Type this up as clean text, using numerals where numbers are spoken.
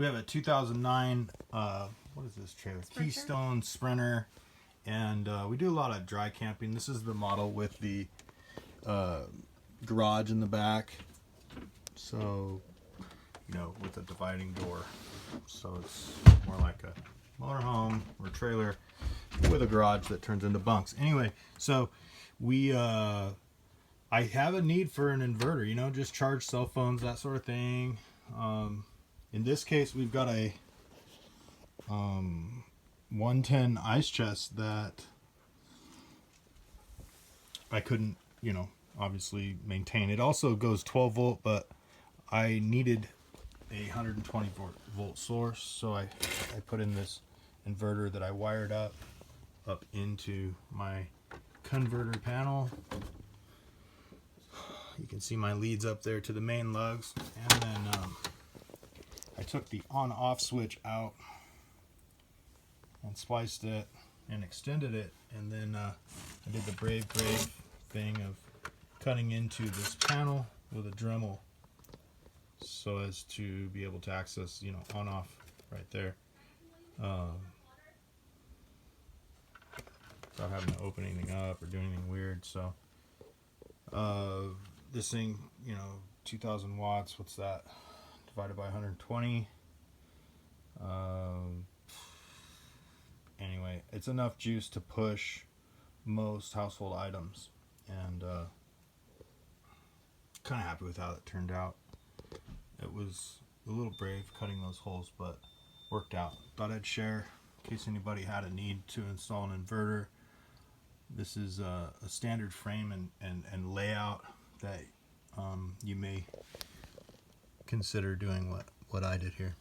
We have a 2009, what is this trailer? Keystone Sprinter, and we do a lot of dry camping. This is the model with the garage in the back, so with a dividing door, so it's more like a motorhome or trailer with a garage that turns into bunks. Anyway, so we I have a need for an inverter, just charge cell phones, that sort of thing. In this case, we've got a 110 ice chest that I couldn't, obviously maintain. It also goes 12 volt, but I needed a 120 volt source, so I put in this inverter that I wired up into my converter panel. You can see my leads up there to the main lugs, and then I took the on-off switch out and spliced it and extended it, and then I did the brave thing of cutting into this panel with a Dremel so as to be able to access, on-off right there, without having to open anything up or do anything weird. So this thing, 2000 watts, what's that divided by 120? Anyway, it's enough juice to push most household items, and kind of happy with how it turned out. It was a little brave cutting those holes, but worked out. Thought I'd share in case anybody had a need to install an inverter. This is a standard frame and layout that you may consider doing what I did here.